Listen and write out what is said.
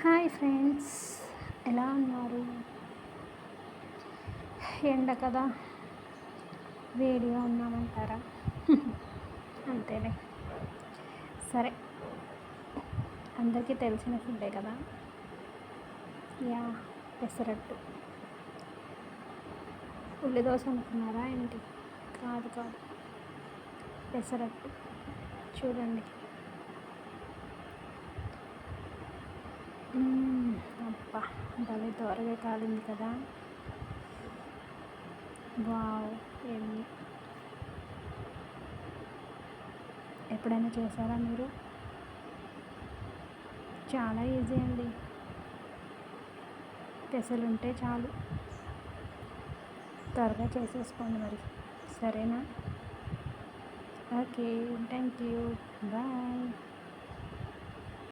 Hi friends, ఎలా ఉన్నారు? ఎండ కదా, వేడిగా ఉన్నామంటారా? అంతేలే. సరే, అందరికీ తెలిసిన ఫుడ్డే కదా. యా, పెసరట్టు. ఉల్లి దోశ అనుకున్నారా ఏంటి? కాదు కాదు, పెసరట్టు. చూడండి. అబ్బా, భలే త్వరగా కాలింది కదా. వావ్, ఏమి ఎప్పుడైనా చేశారా మీరు? చాలా ఈజీ అండి. పెసలు ఉంటే చాలు, త్వరగా చేసేసుకోండి మరి. సరేనా? Okay, thank you, bye.